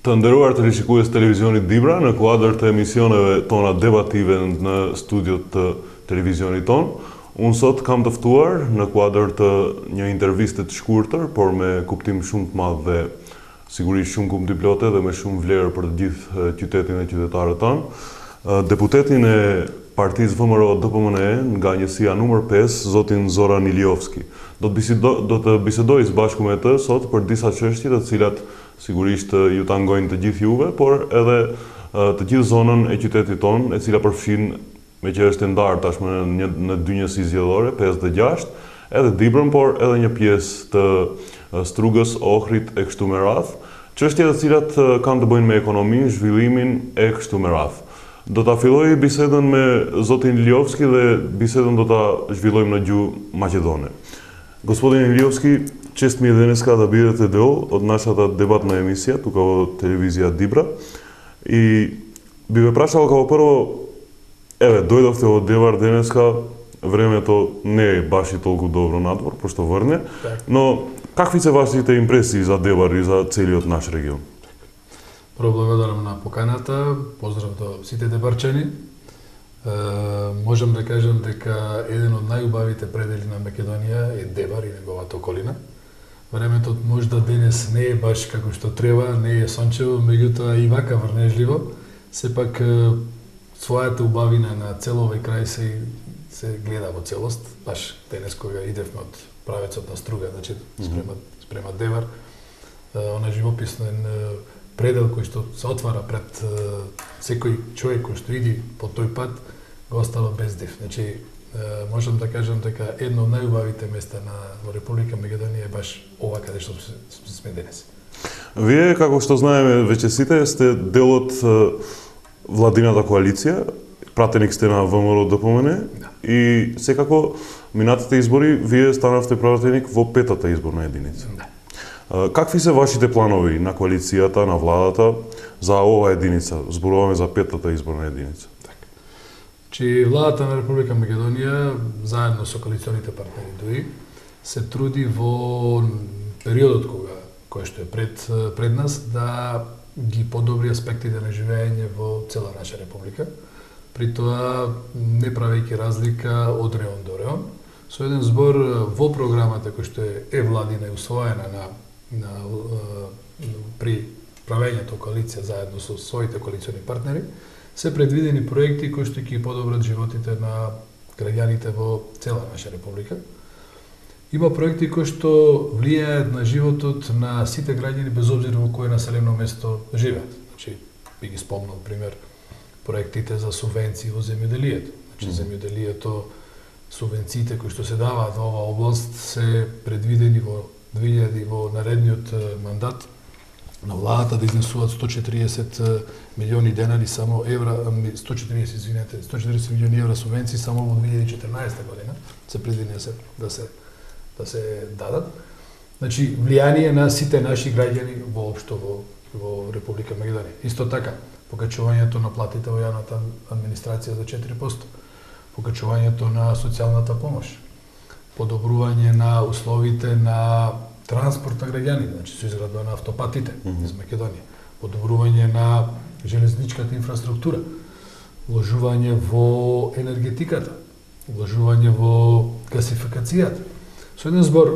Të nderuar televizionistë televizionit Dibra, në kuadër të emisioneve tona debative në studiot të televizionit ton, unë sot kam të ftuar në kuadër të një interviste të shkurtër, por me kuptim shumë të madh dhe sigurisht shumë kumtiplote dhe me shumë vlerë për të gjithë qytetin e qytetarët tanë, deputetin e Partisë VMRO-DPMNE nga njësia numër 5, zotin Zoran Iliovski. Do të bisedoj së bashku me të sot për disa çështje të cilat sigurisht ju tangojnë të gjithë juve, por edhe të gjithë zonën e qytetit tonë, e cila përfshin, me që është e ndarë tashmë në dy njësi zgjedhore, 5 dhe 6, edhe Dibrën, por edhe një pjesë të Strugës, Ohrit e kështu me radhë, çështje të cilat kanë të bëjnë me ekonominë, zhvillimin e kështu me radhë. Do ta filloj bisedën me zotin Iliovski dhe bisedën do ta zhvillojmë në gjuhë maqedone. Gospodin Iliovski, čest mi je danes da бидете дел od нашата дебатна емисија тука во телевизија Дибра. И би ве прашал како прво, дојдовте од Девар денеска, времето не е баш и толку добро надвор, пошто врне, но какви се вашите импресии за Девар и за целиот наш регион? Прво благодарам на поканата, поздрав до сите дебарчани. Можам да кажам дека еден од најубавите предели на Македонија е Девар и неговата околина. Времето можда денес не е баш како што треба, не е сончево, меѓутоа и вака врнежливо. Сепак својата убавина на цел овој крај се гледа во целост. Баш денес кога идевме од правецот на Струга, значи спрема Девар, она живописнен предел кој што се отвара пред секој човек кој што иди по тој пат, го остава без див. Значи, можам да кажам дека едно од најубавите места во Република Македонија е баш ова каде што сме денес. Вие, како што знаеме веќе сите, сте дел од владината коалиција, пратеник сте на ВМРО-ДПМНЕ и секако минатите избори вие станавте пратеник во петата изборна единица. Какви се вашите планови на коалицијата, на владата за ова единица? Зборуваме за петата изборна единица. Че владата на Република Македонија, заедно со коалиционите партнери ДУИ, се труди во периодот кој што е пред нас да ги подобри аспектите на живење во цела наша република, при тоа не правејќи разлика од реон до реон, со еден збор во програмата кој што е владина и усвоена при правењето коалиција заедно со своите коалициони партнери, се предвидени проекти кои што ќе подобрат животите на граѓаните во цела наша република. Има проекти кои што влијаат на животот на сите граѓани без обзир во кое населено место живеат. Значи, би ги спомнал пример проектите за субвенции во земјоделието. Значи, земјоделието, субвенциите кои што се даваат во оваа област се предвидени во наредниот мандат на владата да изнесуваат 140 милиони денари само евра, 140 милиони евра субвенции само во 2014 година се предвидени да се дадат. Значи, влијание на сите наши граѓани воопшто во Република Македонија. Исто така, покачувањето на платите во јавната администрација за 4%, покачувањето на социјалната помош, подобрување на условите на транспорт на граѓани, значи со изградба на автопатите из Македонија, подобрување на железничката инфраструктура, вложување во енергетиката, вложување во гасификацијата. Со еден збор,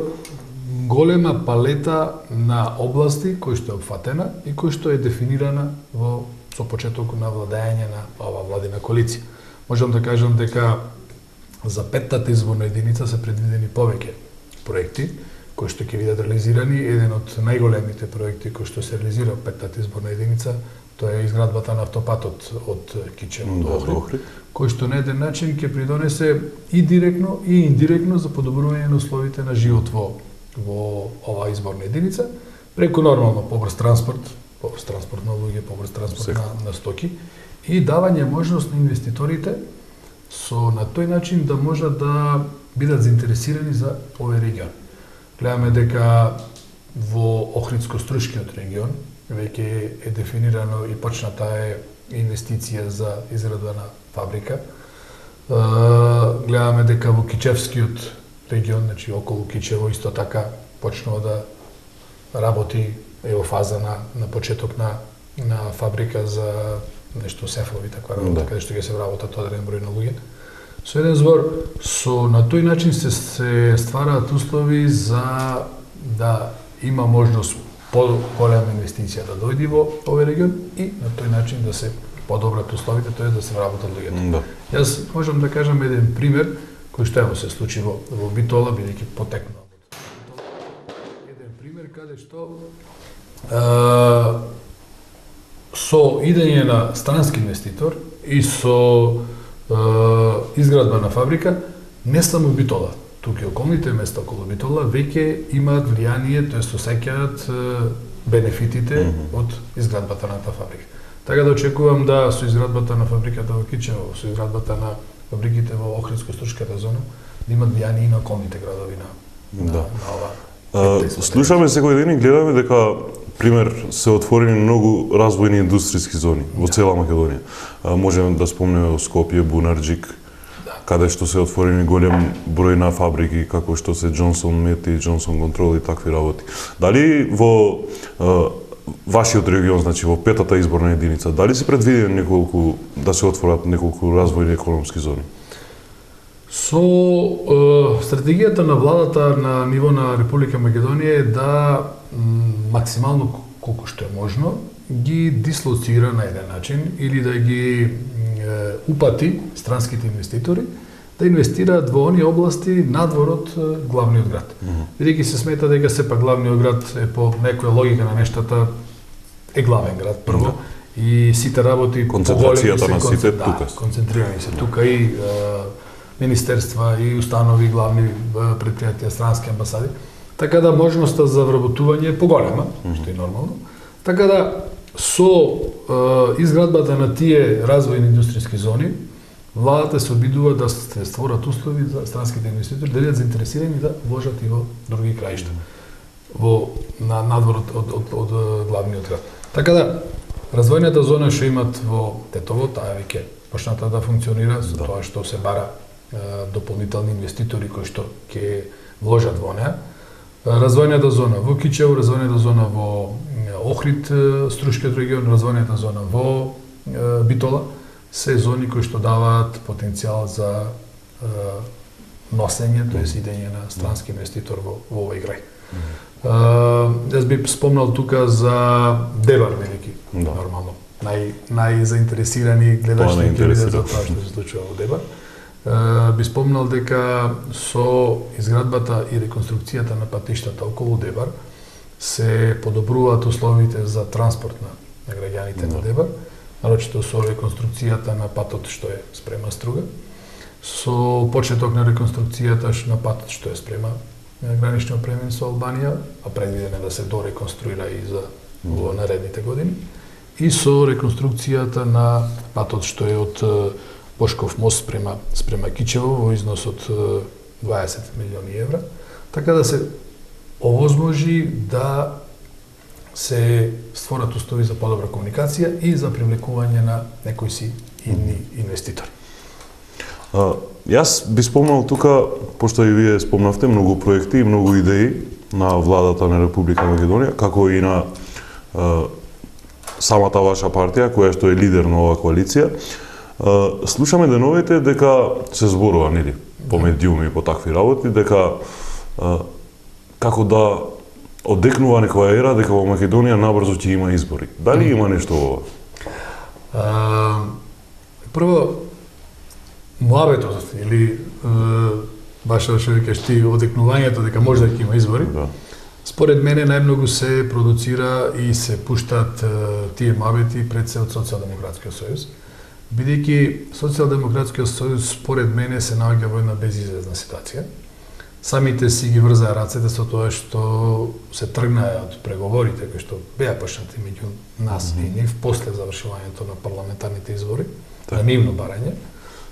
голема палета на области кој што е опфатена и кој што е дефинирана со почеток на владење на ова владина коалиција. Можам да кажам дека за петтата изборна единица се предвидени повеќе проекти кои што ќе бидат реализирани. Еден од најголемите проекти кои што се реализира петтата изборна единица, тоа е изградбата на автопатот од Кичево до Охрид, кој што на еден начин ќе придонесе и директно и индиректно за подобрување на условите на живот во оваа изборна единица, преку нормално побрз транспорт на луѓе, побрз транспорт на стоки и давање можност на инвеститорите на тој начин да можат да бидат заинтересирани за овој регион. Гледаме дека во Охридско-Струшкиот регион веќе е дефинирано и почната е инвестиција за изградба на фабрика. Гледаме дека во Кичевскиот регион, значи околу Кичево, исто така почнува да работи, е во фаза на почеток на на фабрика за нешто сефови таква работа, каде што ќе се вработат одреден број на луѓе. Со еден збор, на тој начин се ствараат услови за да има можност по-голема инвестиција да дојде во овој регион и на тој начин да се подобрат условите, тоа е да се вработат луѓето. Да. Јас можам да кажам еден пример кој што ево се случи во Битола, бидејќи потекнува од Битола. Еден пример каде што со идење на странски инвеститор и со изградба на фабрика, не само Битола, тука и околните места околу Битола веќе имаат влијание, тоест осеќаат бенефитите од изградбата на таа фабрика. Така да очекувам да со изградбата на фабриката во Кичево, со изградбата на фабриките во Охридско-Струшката зона, да имат влијание и на околните градови на ова. Слушаме секој ден и гледаме дека пример се отворени многу развојни индустријски зони во цела Македонија. Можеме да спомнеме Скопје, Бунарџик, каде што се отворени голем број на фабрики како што се Джонсон Мет и Джонсон Контрол и такви работи. Дали во вашиот регион, значи во петата изборна единица, дали се предвидени да се отворат неколку развојни економски зони? Со стратегијата на владата на ниво на Република Македонија е да максимално колку што е можно ги дислоцира на еден начин или да ги упати странските инвеститори да инвестираат во оние области надвор од главниот град. Бидејќи се смета дека сепак главниот град е по некоја логика на нештата е главен град прво и сите работи концентрацијата на сите тука. Концентрирани се тука и министерства и установи, главни предпријатија, странски амбасади. Така да можноста за вработување е поголема, што е нормално. Така да со изградбата на тие развојни индустријски зони, владата се обидува да се створат услови за странските инвеститори да бидат заинтересирани да вложат и во други краишта, во надвор од главниот град. Така да развојната зона што имат во Тетово, таа веќе почната да функционира со тоа што се бара дополнителни инвеститори кои што ќе вложат во неа. Развојната зона во Кичево, развојната зона во Охрид, Струшкиот регион, развојната зона во Битола, се зони кои што даваат потенцијал за носење, тоест идење на странски инвеститор во овој крај. Јас би спомнал тука за Дебар, бидејќи нормално најзаинтересирани гледачи ќе видат за тоа што се случува во Дебар. Би спомнал дека со изградбата и реконструкцијата на патиштата околу Дебар се подобруваат условите за транспорт на граѓаните на Дебар, нарочито со реконструкцијата на патот што е спрема Струга, со почеток на реконструкцијата на патот што е спрема граничниот премин со Албанија, а предвидено да се дореконструира и за во наредните години, и со реконструкцијата на патот што е од Бошков мост спрема Кичево во износ од 20 милиони евра, така да се овозможи да се створат услови за подобра комуникација и за привлекување на некои си идни инвеститори. Јас би спомнал тука, пошто и вие спомнавте, многу проекти и многу идеи на владата на Република Македонија, како и на самата ваша партија, која што е лидер на оваа коалиција. Слушаме деновите дека се зборува, нели, по медиуми и по такви работи, дека како да одекнува некоја ера дека во Македонија набрзо ќе има избори. Дали има нешто ова? Прво, муабетот или баш што викаш ти одекнувањето дека може да ќе има избори. Според мене најмногу се продуцира и се пуштаат тие муабети пред се од Социјалдемократскиот сојуз. Бидејќи Социјалдемократскиот сојуз според мене се наоѓа во една безизлезна ситуација. Самите си ги врзаа рацете со тоа што се тргнаа од преговорите кои што беа почнати меѓу нас и нив после завршувањето на парламентарните избори, на нивно барање.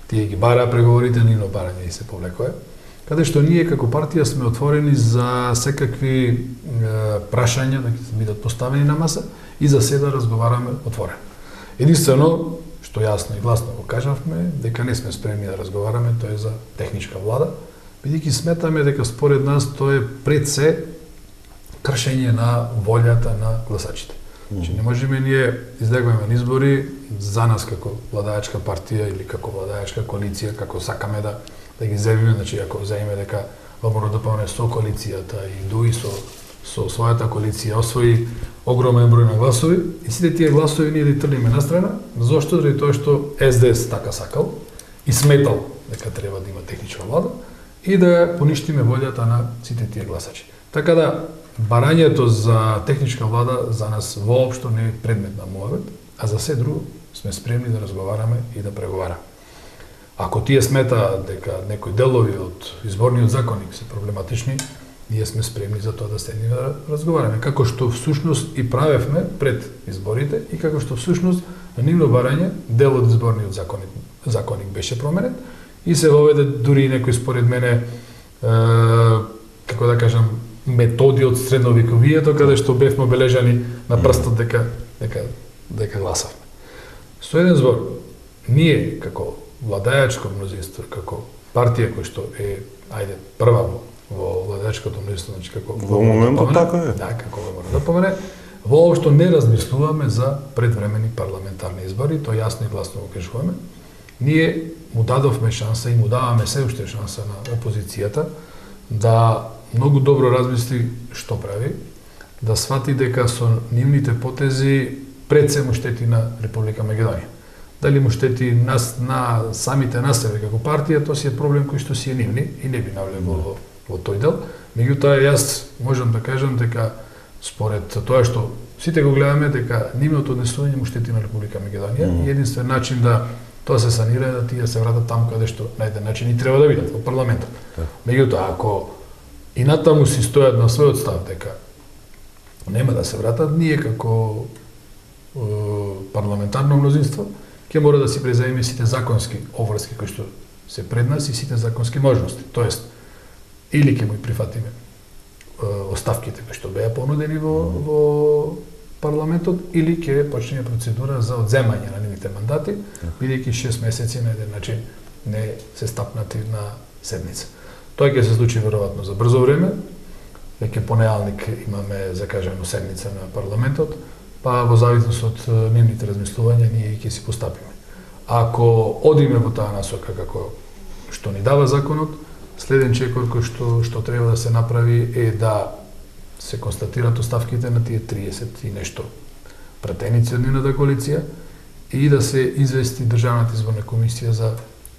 Тие ги бараа преговорите, нивно барање и се повлекоа. Каде што ние како партија сме отворени за секакви прашања да ќе бидат поставени на маса и за се да разговараме отворено. Единствено што јасно и гласно го кажавме, дека не сме спремни да разговараме, тоа е за техничка влада, бидејќи сметаме дека според нас тоа е пред се кршење на волјата на гласачите. Значи не можеме ние излегуваме на избори за нас како владаачка партија или како владаачка коалиција, како сакаме да ги земиме, значи ако земиме дека ВМРО-ДПМНЕ со коалицијата и ДУИ со својата коалиција освои огромен број на гласови и сите тие гласови ние да трнеме на страна, зошто? Заради тоа што СДС така сакал и сметал дека треба да има техничка влада и да поништиме волјата на сите тие гласачи. Така да барањето за техничка влада за нас воопшто не е предмет на муавет, а за се друго сме спремни да разговараме и да преговараме. Ако тие сметаат дека некои делови од изборниот законник се проблематични, ние сме спремни за тоа да седнеме да разговараме, како што всушност и правевме пред изборите и како што всушност на нивно барање дел од изборниот законник беше променет и се воведе дури и некои според мене како да кажам методи од средновековието каде што бевме обележани на прстот дека гласавме. Со еден збор, ние како владаачко мнозинство, како партија која што е прва во владаачкото мнозинство, значи како во моментот така е. Да, како ВМРО-ДПМНЕ, воопшто не размислуваме за предвремени парламентарни избори, тоа јасно и гласно го кажуваме. Ние му дадовме шанса и му даваме се уште шанса на опозицијата да многу добро размисли што прави, да свати дека со нивните потези пред се му штети на Република Македонија. Дали му штети на самите на себе како партија, тоа си е проблем кој што си е нивни и не би навлегол во тој дел. Меѓутоа јас можам да кажам дека според тоа што сите го гледаме дека нивното однесување му штети на Република Македонија и единствен начин да тоа се санира е да тие се вратат таму каде што на еден начин и треба да бидат во парламентот. Меѓутоа ако и натаму си стојат на својот став дека нема да се вратат, ние како парламентарно мнозинство ќе мора да си преземеме сите законски обврски кои што се пред нас и сите законски можности. Тоест, или ќе му прифатиме оставките кои што беа понудени во парламентот, или ќе почне процедура за одземање на нивните мандати, бидејќи 6 месеци на еден начин не се стапнати на седница. Тоа ќе се случи веројатно за брзо време, веќе понеделник имаме закажано седница на парламентот, па во зависност од нивните размислувања ние ќе си постапиме. Ако одиме во таа насока како што ни дава законот, следен чекор кој што треба да се направи е да се констатираат оставките на тие 30 и нешто пратеници од нивната коалиција и да се извести Државната изборна комисија за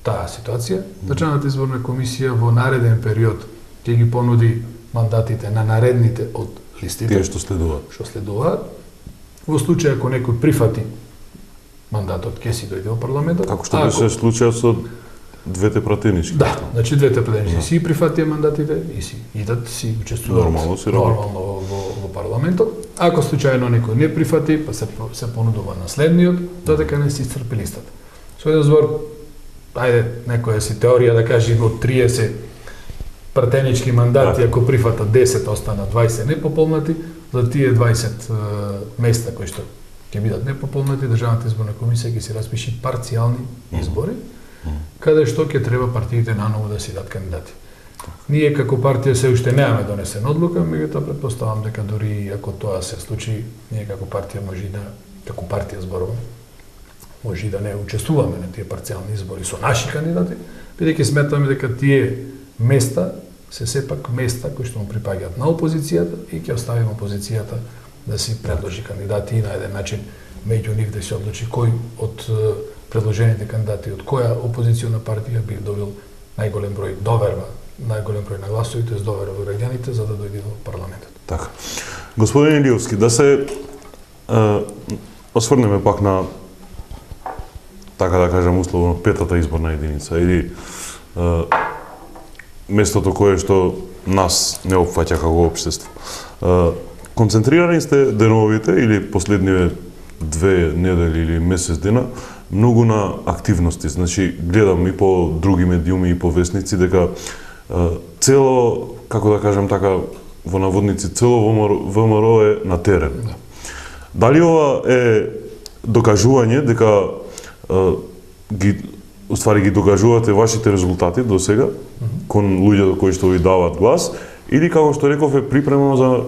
таа ситуација. Државната изборна комисија во нареден период ќе ги понуди мандатите на наредните од листите. Тие што следуваат. Во случај ако некој прифати мандатот, ќе си дојде во парламентот. Како што беше случајот со двете пратенички. Да, значи двете пратенички си прифатија мандатите и си идат, си учествуваат нормално во парламентот. Ако случајно некој не прифати, па се понудува на следниот, додека не се исцрпи листата. Со еден збор, некоја си теорија да каже од 30 пратенички мандати, ако прифатат 10, останат 20 непополнати, за тие 20 места кои што ќе бидат непополнати, Државната изборна комисија ќе си распиши парцијални избори, каде што ќе треба партиите наново да си дадат кандидати. Ние како партија се уште немаме донесена одлука, меѓутоа претпоставам дека дури ако тоа се случи, ние како партија може да не учествуваме на тие парцијални избори со наши кандидати, бидејќи сметаме дека тие места се сепак места кои што му припаѓаат на опозицијата и ќе оставиме опозицијата да си предложи кандидати и на еден начин меѓу нив да се одлучи кој од предложените кандидати од која опозициона партија би добил најголем број доверба, најголем број на гласови, тоест доверба во граѓаните за да дојде во парламентот. Така. Господин Илиевски, да се осврнеме пак на така да кажам условно петата изборна единица или местото кое што нас не опфаќа како општество. Концентрирани сте деновите или последниве 2 недели или месец дена многу на активности. Значи, гледам и по други медиуми и по вестници дека цело, како да кажам така, во наводници, цело ВМРО е на терен. Дали ова е докажување дека ги докажувате вашите резултати до сега кон луѓето кои што ви даваат глас или како што реков е припрема за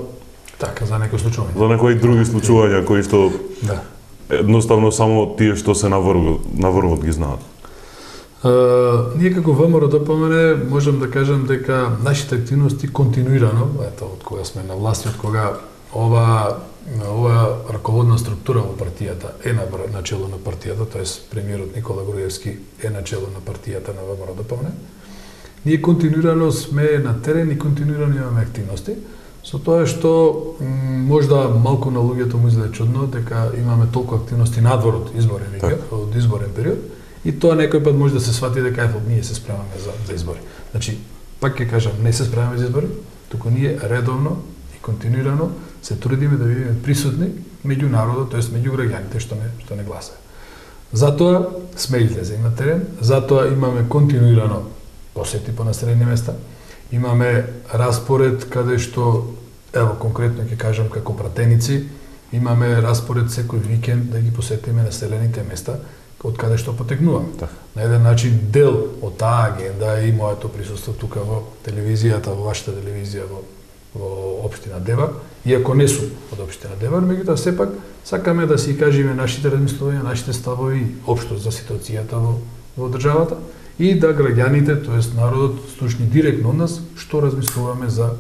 Така, за некои случаи. За некои други случувања кои што Да. едноставно само тие што се на врвот ги знаат. Ние како ВМРО ДПМН можам да кажам дека нашите активности континуирано, ето од кога сме на власт, од кога ова раководна структура во партијата е на чело на партијата, тоест премиерот Никола Груевски е на чело на партијата на ВМРО ДПМН. Ние континуирано сме на терен и континуирано имаме активности, со тоа што можда малку на луѓето му изгледа чудно дека имаме толку активности надвор од изборен од изборен период. И тоа некој пат може да се свати дека ние се спремаме за избори. Значи, пак ќе кажам, не се спремаме за избори, туку ние редовно и континуирано се трудиме да бидеме присутни меѓу народот, тоест меѓу граѓаните што не гласаат. Затоа сме излезени на терен, затоа имаме континуирано посети по населени места, имаме распоред каде што, ево конкретно ќе кажам како пратеници, имаме распоред секој викенд да ги посетиме населените места од каде што потекнуваме. На еден начин дел од таа агенда е и моето присуство тука во телевизијата, во вашата телевизија во општина Девар, иако не сум од општина Девар, меѓутоа сепак сакаме да си кажеме нашите размислувања, нашите ставови општо за ситуацијата во државата и да граѓаните, тоест народот, слушни директно од нас што размислуваме за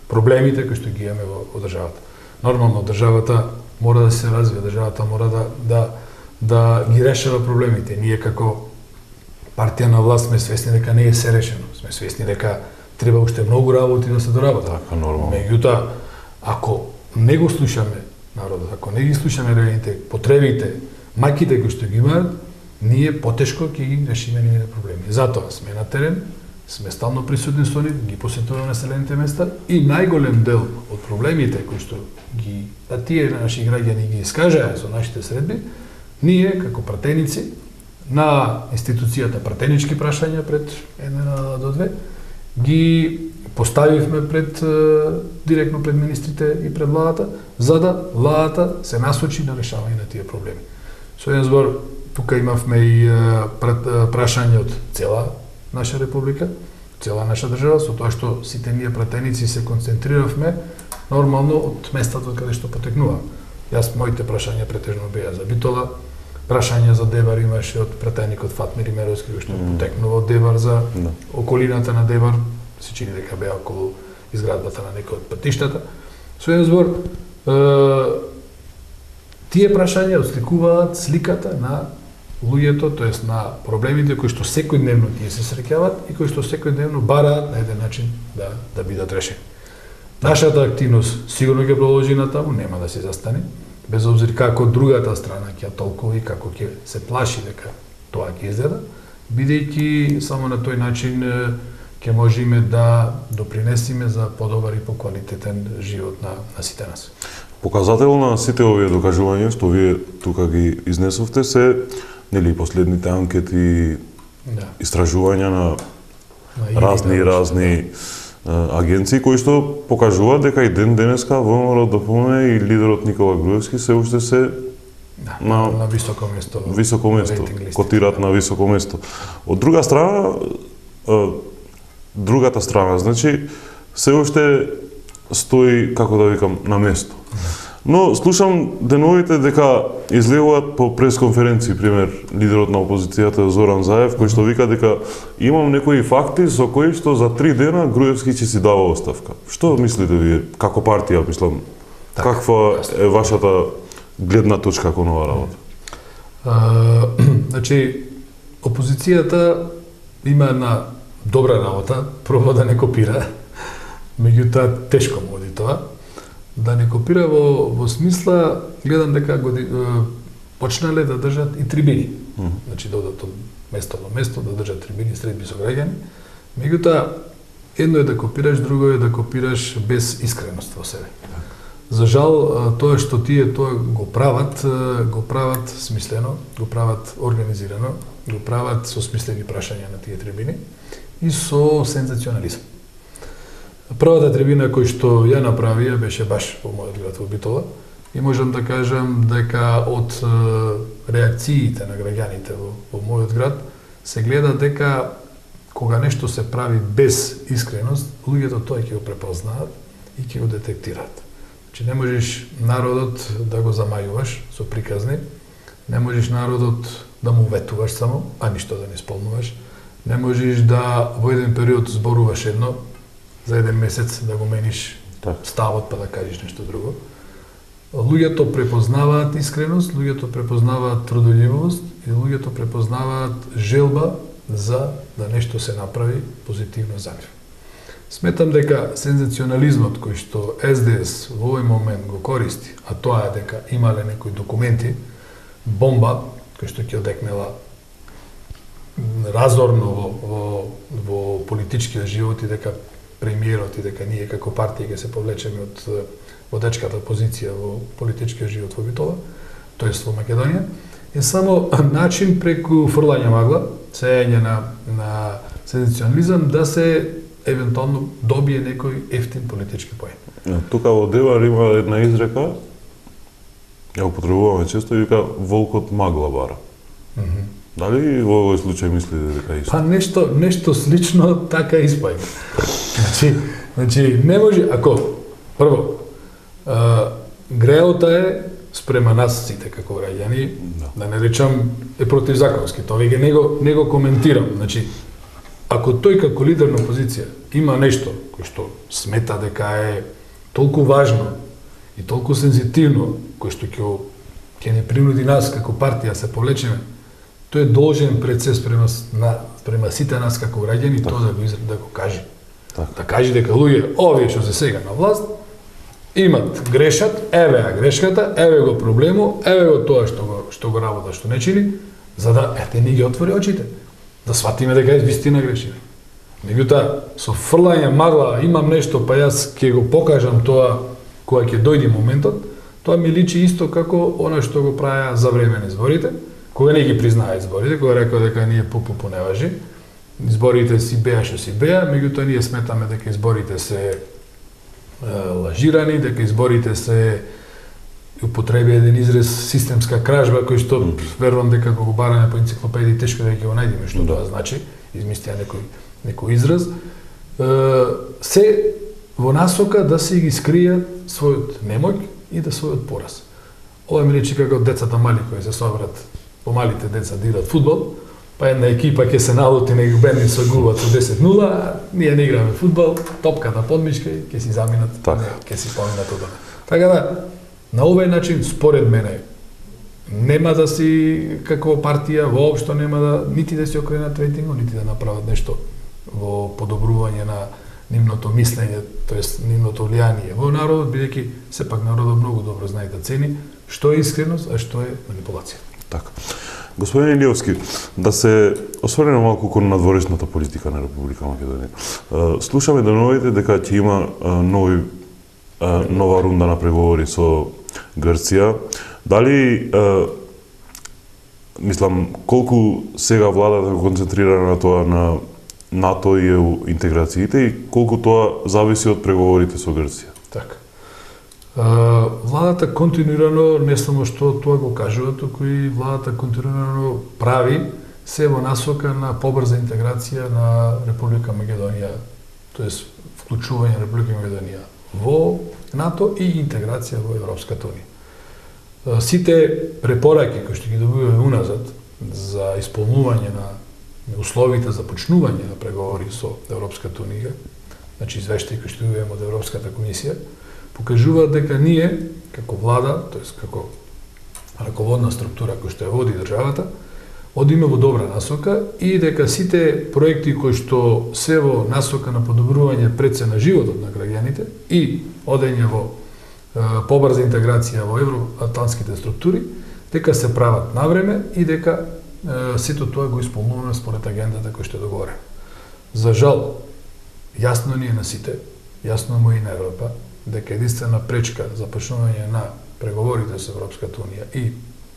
проблемите кои што ги имаме во државата. Нормално државата мора да се развие, државата мора да ги решава проблемите. Ние како партија на власт сме свесни дека не е се решено. Сме свесни дека треба уште многу работи да се доработи. Така, нормално. Меѓутоа, ако не го слушаме народот, ако не ги слушаме граѓаните, потребите, маќите кои што ги имаат, ние потешко ќе ги решиме нивните проблеми. Затоа сме на терен, сме стално присутни со нив, ги посетуваме населените места и најголем дел од проблемите кои што ги тие наши граѓани ги искажаа со нашите средби, ние, како пратеници на институцијата пратенички прашања пред една до две, ги поставивме директно пред министрите и пред владата, за да владата се насочи на решавање на тие проблеми. Со еден збор, тука имавме и прашање од цела наша република, цела наша држава, со тоа што сите ние пратеници се концентриравме нормално од местата каде што потекнува. Моите прашања претежно беа за Битола, прашање за Девар имаше од пратеникот Фатмир Имеровски, кој што потекнува од Девар за околината на Девар, се чини дека беа околу изградбата на некој од патиштата. Со еден збор, тие прашања отсликуваат сликата на луѓето, тоест на проблемите кои што секојдневно тие се среќаваат и кои што секојдневно бараат на еден начин да бидат решени. Нашата активност сигурно ќе продолжи натаму, нема да се застане, без обзир како другата страна ќе толкува и како ќе се плаши дека тоа ќе изгледа, бидејќи само на тој начин ќе можеме да допринесеме за подобар и поквалитетен живот на сите нас. Показател на сите овие докажувања што вие тука ги изнесовте се последните анкети, истражувања на разни агенции кои што покажуваат дека и денеска ВМРО ДПМН и лидерот Никола Груевски се уште се на високо место, котират на високо место. Од друга страна, другата страна, значи, се уште стои, како да викам, на место. Но слушам деновите дека излегуваат по пресконференции, пример, лидерот на опозицијата Зоран Заев, кој што вика дека имам некои факти со кои што за 3 дена Груевски ќе си дава оставка. Што мислите вие, како партија, мислам, каква е вашата гледна точка кон оваа работа? Значи, опозицијата има една добра работа, проба да не копира, меѓутоа тешко му оди тоа. Да не копира во смисла, гледам дека почнале да држат и трибини. Значи да одат од место до место, да држат трибини, средби со граѓани. Меѓутоа, едно е да копираш, друго е да копираш без искреност во себе. За жал, тоа што тие тоа го прават смислено, го прават организирано, го прават со смислени прашања на тие трибини и со сензационализм. Првата трибина кој што ја направија беше баш во мојот град во Битола и можам да кажам дека од реакциите на граѓаните во мојот град се гледа дека кога нешто се прави без искреност, луѓето тоа ќе го препознаат и ќе го детектираат. Значи не можеш народот да го замајуваш со приказни, не можеш народот да му ветуваш само, а ништо да не исполнуваш. Не можеш да во еден период зборуваш едно, за еден месец да го мениш ставот па да кажеш нешто друго. Луѓето препознаваат искреност, луѓето препознаваат трудолюбивост и луѓето препознаваат желба за да нешто се направи позитивно за нив. Сметам дека сензационализмот кој што СДС во овој момент го користи, а тоа е дека имале некои документи, бомба кој што ќе одекнела разорно во политичкиот живот и дека премиерот и дека ние како партија ќе се повлечеме од водачката позиција во политичкиот живот во Битола, тоест во Македонија, е само начин преку фрлање магла, сејање на сензационализам да се евентуално добие некој ефтин политички поен. Тука во Девар има една изрека, ја употребуваме често, и вика волкот магла бара. Дали во овој случај мислите дека исто? Па нешто слично така испаѓа. Значи не може, ако прво греота е спрема нас сите како граѓани, да не речам е противзаконски, тоа веќе не го коментирам. Значи, ако тој како лидер на опозиција има нешто кој што смета дека е толку важно и толку сензитивно, кој што ќе не принуди нас како партија се повлечеме, тој е должен пред се спрема сите нас како граѓани тоа да го каже. Да каже дека луѓе, овие што се сега на власт, имат грешат, еве ја грешката, еве го проблему, еве го тоа што го работа, што не чини, за да ни ги отвори очите, да сватиме дека е вистина грешиме. Меѓутоа, со фрлање магла, имам нешто, па јас ќе го покажам тоа кога ќе дојде моментот, тоа ми личи исто како она што го правеа за време на изборите, кога не ги признаа изборите, кога рекоа дека ние пупу не важи, изборите си беа што си беа, меѓутоа ние сметаме дека изборите се лажирани, дека изборите се употреби еден израз системска кражба, кој што верувам дека го бараме по енциклопедии тешко да ќе го најдеме што тоа значи, измислија некој израз, се во насока да се ги скријат својот немоќ и да својот пораз. Ова ми личи како децата мали кои се собрат, помалите деца да играат фудбал, па една екипа ќе се налути на бенди со губат со 10-0, ние не играме фудбал, топката подмишка и ќе си заминат, ќе си поминат од тоа. Така да, на овој начин, според мене, нема да си, како партија, воопшто нема да, нити да си окренат рейтингот, нити да направат нешто во подобрување на нивното мислење, тоест нивното влијание во народот, бидејќи сепак народот многу добро знае да цени што е искреност, а што е манипулација. Така. Господин Илиевски, да се осврнеме малку кон надворешната политика на Република Македонија. Слушаме деновите дека ќе има нова рунда на преговори со Грција. Дали мислам колку сега владата е концентрирана на тоа на НАТО и ЕУ интеграциите и колку тоа зависи од преговорите со Грција? Така. Владата континуирано не само што тоа го кажува, туку и владата континуирано прави се во насока на побрза интеграција на Република Македонија, тоест вклучување на Република Македонија во НАТО и интеграција во Европската унија. Сите препораки кои што ги добиваме уназад за исполнување на условите за почнување на преговори со Европската унија, значи извештаи кои што добиваме од Европската комисија, покажуваат дека ние, како влада, тоест како раководна структура која што ја води државата, одиме во добра насока и дека сите проекти кои што се во насока на подобрување пред се на животот на граѓаните и одење во побрза интеграција во евроатлантските структури, дека се прават навреме и дека сето тоа го исполнуваме според агендата која што е договорена. За жал, јасно ни е на сите, јасно му и на Европа, дека единствена пречка за почнување на преговорите со Европската унија и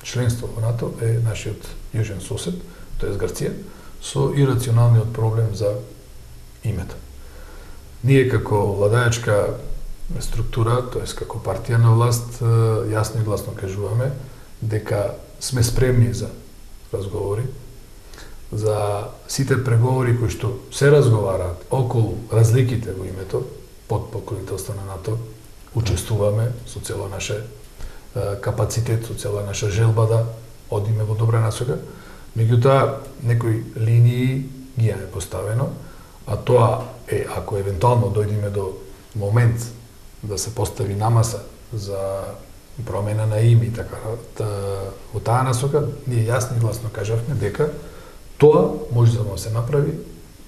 членство во НАТО е нашиот јужен сосед, тоест Грција, со ирационалниот проблем за името. Ние како владаечка структура, тоест како партија на власт, јасно и гласно кажуваме дека сме спремни за разговори, за сите преговори кои што се разговараат околу разликите во името, под покровителство на НАТО, учествуваме со цело наше капацитет, со цела наша желба да одиме во добра насока. Меѓутоа, некои линии ги имаме поставено, а тоа е, ако евентуално дојдеме до момент да се постави намаса за промена на име и така, во таа насока, ние јасно и гласно кажавме дека тоа може да се направи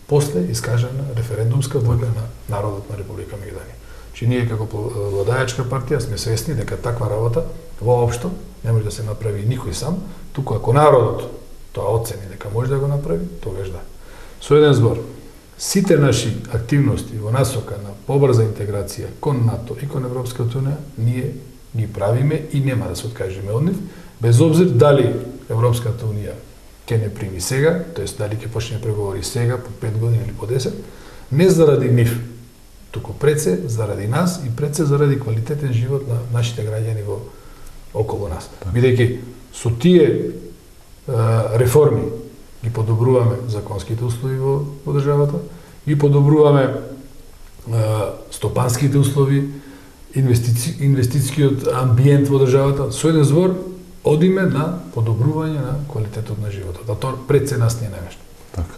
после искажана референдумска воља на народот на Република Македонија. Че ние како владајачка партија сме свесни дека таква работа воопшто не може да се направи никој сам, туку ако народот тоа оцени дека може да го направи, тогаш да. Со еден збор, сите наши активности во насока на побрза интеграција кон НАТО и кон Европската унија, ние ги правиме и нема да се откажеме од нив, без обзир дали Европската унија ќе не прими сега, тоест дали ќе почне преговори сега, по 5 години или по 10, не заради нив, туку пред се заради нас и пред се заради квалитетен живот на нашите граѓани во околу нас. Бидејќи со тие реформи ги подобруваме законските услови во државата, ги подобруваме стопанските услови, инвестицијскиот амбиент во државата, со еден збор одиме на подобрување на квалитетот на животот. А тоа пред се нас не е најважно. Така.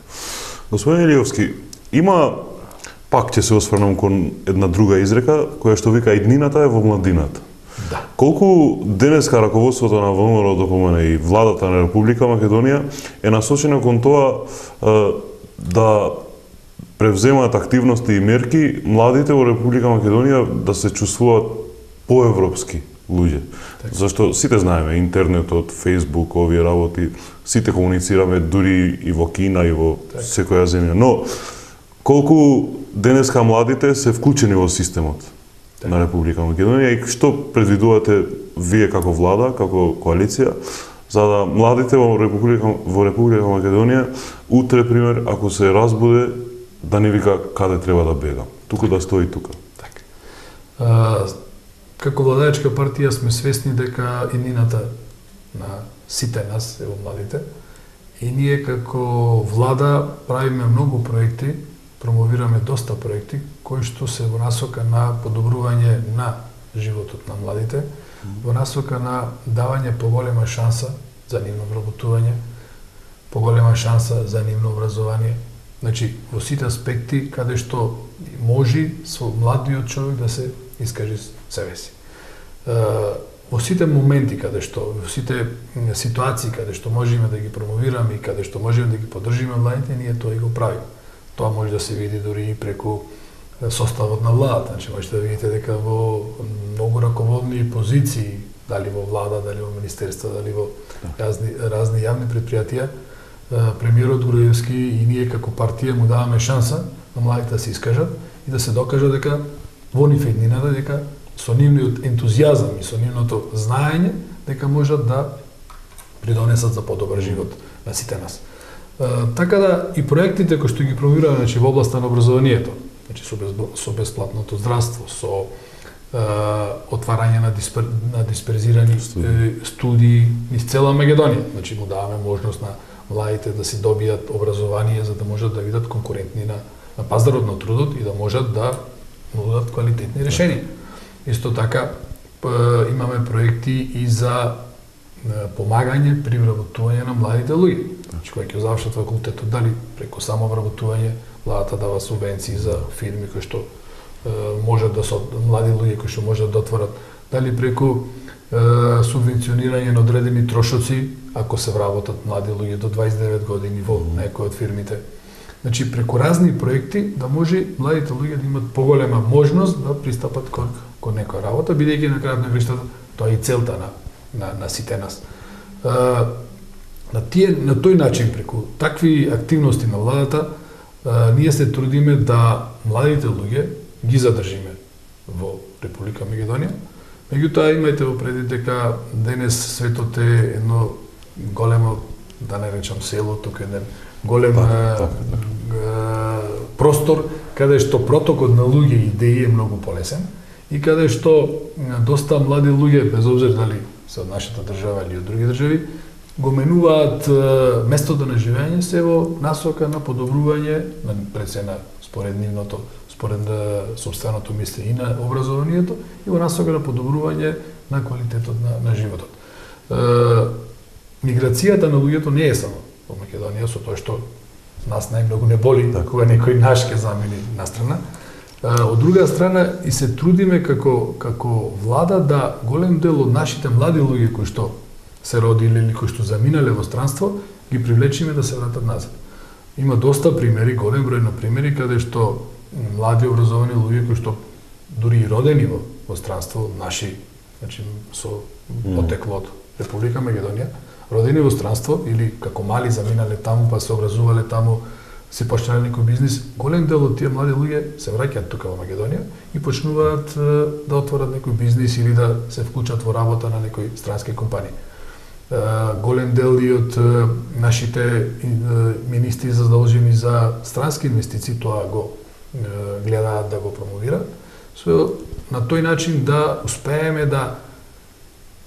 Господин Илиовски, има, пак ќе се осврнам кон една друга изрека, која што вика иднината е во младината. Да. Колку денеска раководството на ВМРО допомена и владата на Република Македонија е насочена кон тоа да превземаат активности и мерки младите во Република Македонија да се чувствуваат поевропски луѓе. Так. Зашто сите знаеме интернетот, Facebook, овие работи, сите комуницираме дури и во Кина и во секоја земја. Но колку денеска младите се вклучени во системот на Република Македонија и што предвидувате вие како влада, како коалиција, за да младите во Република Македонија утре, пример, ако се разбуде, да не вика каде треба да бегам, туку да стои тука. Така. Како владајачка партија сме свесни дека иднината на сите нас е во младите и ние како влада правиме многу проекти, промовираме доста проекти кои што се во насока на подобрување на животот на младите, во насока на давање поголема шанса за нивно вработување, поголема шанса за нивно образование. Значи, во сите аспекти каде што може со младиот човек да се искаже себе си. Во сите моменти каде што, во сите ситуации каде што можеме да ги промовираме и каде што можеме да ги поддржиме младите, ние тоа и го правиме. Тоа може да се види дури и преку составот на владата. Значи, можете да видите дека во многу раководни позиции, дали во влада, дали во министерства, дали во разни јавни предпријатија, премиерот Груевски и ние како партија му даваме шанса на младите да се искажат и да се докажа дека во нив е иднината, дека со нивниот ентузијазам и со нивното знаење дека можат да придонесат за подобар живот на сите нас. Така да и проектите кои што ги промовираме, значи во областа на образованието, значи со бесплатното здравство, со отварање на дисперзирани студии низ цела Македонија, значи му даваме можност на младите да си добијат образование за да можат да бидат конкурентни на пазарот на трудот и да можат да нудат квалитетни решенија. Исто така имаме проекти и за помагање при вработување на младите луѓе. Значи, кои ќе завршат факултетот, дали преку само вработување, владата дава субвенции за фирми кои што можат да се млади луѓе кои што можат да отворат, дали преку субвенционирање на одредени трошоци ако се вработат млади луѓе до 29 години во некој од фирмите. Значи, преку разни проекти да може младите луѓе да имат поголема можност да пристапат кон некоја работа, бидејќи на крајот на краиштата тоа е и целта на сите нас. На тој начин, преку такви активности на владата, ние се трудиме да младите луѓе ги задржиме во Република Македонија. Меѓутоа, имајте во предвид дека денес светот е едно големо, да не речам село, тука еден голем простор, каде што протокот на луѓе и идеи е многу полесен и каде што доста млади луѓе, без обзир дали се од нашата држава или од други држави, го менуваат местото на живење се во насока на подобрување, пред се на според според собственото мисли и на образованието и во насока на подобрување на квалитетот на животот. Миграцијата на луѓето не е само во Македонија, со тоа што нас најмногу не боли кога некој наш ќе замени настрана. Од друга страна и се трудиме како влада да голем дел од нашите млади луѓе кои што се родиле или кои што заминале во странство, ги привлечиме да се вратат назад. Има доста примери, голем број на примери каде што млади образовани луѓе кои што дури и родени во странство, наши, значи со потекло од Република Македонија, родени во странство или како мали заминале таму па се образувале таму, се почнале некој бизнис, голем дел од тие млади луѓе се враќаат тука во Македонија и почнуваат да отворат некој бизнис или да се вклучат во работа на некои странски компании. Голем дел и од нашите министри задолжени за странски инвестиции тоа го гледаат да го промовираат. На тој начин да успееме да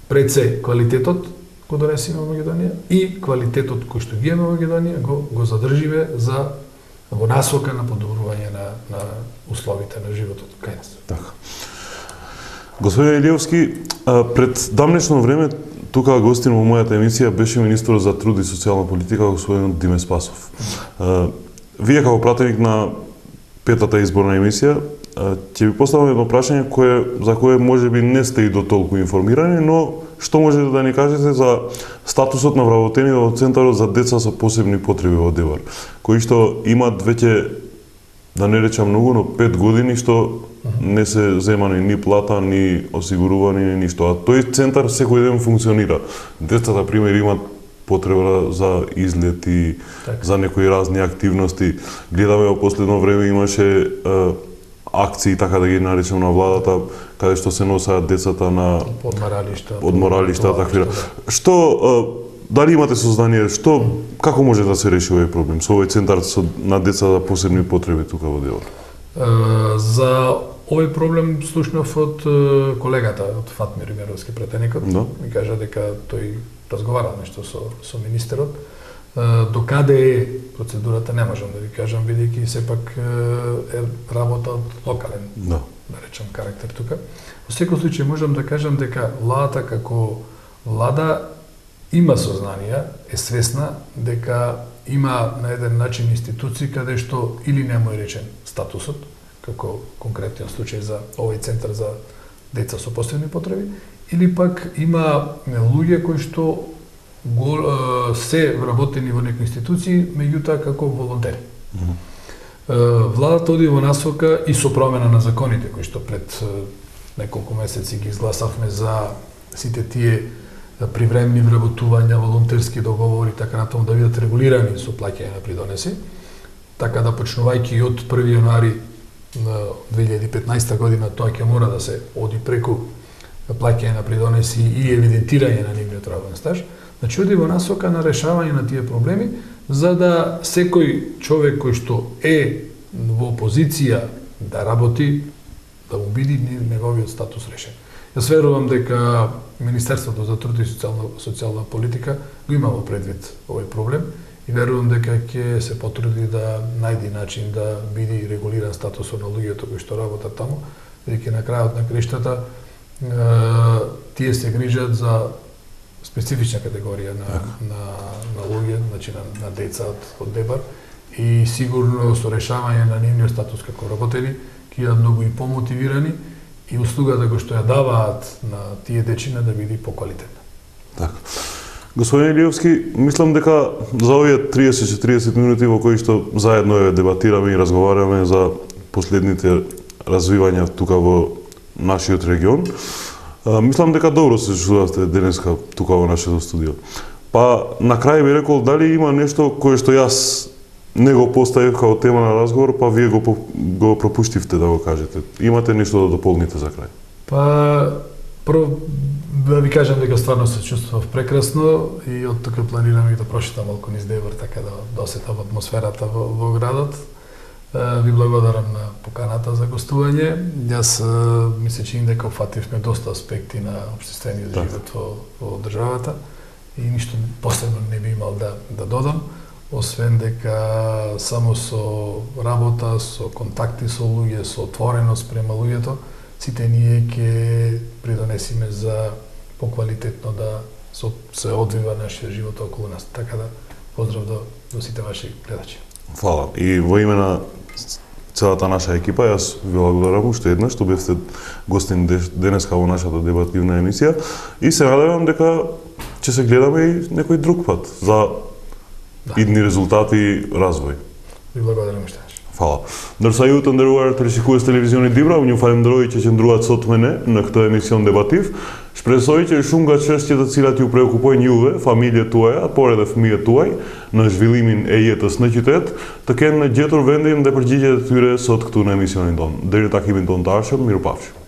пред се квалитетот го донесеме во Македонија и квалитетот кој што ги имаме во Македонија го задржиме за во насока на подобрување на условите на животот кај нас. Така. Господин Илиевски, пред давнешно време тука гостин во мојата емисија беше министерот за труд и социјална политика господин Диме Спасов. Вие како пратеник на петата изборна емисија ќе ви поставам едно прашање за кое можеби не сте и до толку информирани, но што можете да ни кажете за статусот на вработените во Центарот за деца со посебни потреби во Дебар, кои што имаат веќе, да не речам многу, но 5 години што не се земани ни плата, ни осигурувани, ни ништо. А тој центар секој ден функционира. Децата, пример, имаат потреба за излети, за некои разни активности. Гледаме во последно време имаше акции, така да ги наречем, на владата, каде што се носаат децата на одморалишта, такви. Што дали имате сознание како може да се реши овој проблем со овој центар на деца за посебни потреби тука во Дебар? За овој проблем слушнав од колегата од Фатмир Имеровски, пратеникот. Ми кажа дека тој разговара нешто со министерот. До каде е процедурата не можам да ви кажам, бидејќи сепак е работа од локален, да речем, карактер тука. Во секој случај можам да кажам дека владата како влада има сознание, е свесна дека има на еден начин институции каде што или нема речен статусот, како конкретен случај за овој центар за деца со посебни потреби, или пак има луѓе кои што се вработени во некои институции, меѓутоа како волонтери. Владата оди во насока и со промена на законите, кои што пред неколку месеци ги изгласавме за сите тие привремени вработувања, волонтерски договори, така натаму да бидат регулирани со плаќање на придонеси, така да почнувајќи од 1 јануари на 2015 година тоа ќе мора да се оди преку плаќање на придонеси и евидентирање на нивниот работен стаж. Значи, оди во насока на решавање на тие проблеми, за да секој човек кој што е во позиција да работи, да му биде неговиот статус решен. Јас верувам дека Министерството за труд и социјална политика го има во предвид овој проблем и верувам дека ќе се потруди да најде начин да биде регулиран статусот на луѓето кои што работат таму, бидејќи на крајот на криштата тие се грижат за специфична категорија на луѓе, значи на деца од Дебар, и сигурно со решавање на нивниот статус како работени ќе бидат многу и помотивирани и услугата која што ја даваат на тие дечиња да биде поквалитетна. Така. Господин Илиевски, мислам дека за овие 30-40 минути во кои што заедно дебатираме и разговараме за последните развивања тука во нашиот регион, мислам дека добро се чувствувате денеска тука во нашето студио. Па на крај би рекол дали има нешто кое што јас не го поставив како тема на разговор, па вие го пропуштивте да го кажете. Имате нешто да дополните за крај? Па прво да ви кажам дека стварно се чувствував прекрасно и од тука планирам и да прошетам малку низ Дебар, така да осетам атмосферата во градот. Ви благодарам на поканата за гостување. Јас ми се чини дека опфативме доста аспекти на општествениот живот во државата и ништо посебно не би имал да додам, освен дека само со работа, со контакти со луѓе, со отвореност према луѓето, сите ние ќе придонесиме за поквалитетно да се одвива нашиот живот околу нас. Така да, поздрав до сите ваши гледачи. Фала. И во име на целата наша екипа, јас ви благодарам уште еднаш што бевте гостин денеска во нашата дебативна емисија и се надевам дека ќе се гледаме и некој друг пат за идни резултати и развој. Ви благодарам уште. Фала. Дërsa ju të nderuar televizionistë televizioni Dibra, unë ju falenderoj që qëndruat sot me ne në këtë emision debativ. Shpresoj që shumë nga çështjet të cilat ju preokupojnë juve, familjet tuaja, por edhe fëmijët tuaj në zhvillimin e jetës në qytet, të kenë gjetur vendin dhe përgjigjet e tyre sot këtu në emisionin tonë. Deri takimin tonë të ardhshëm, mirupafshim.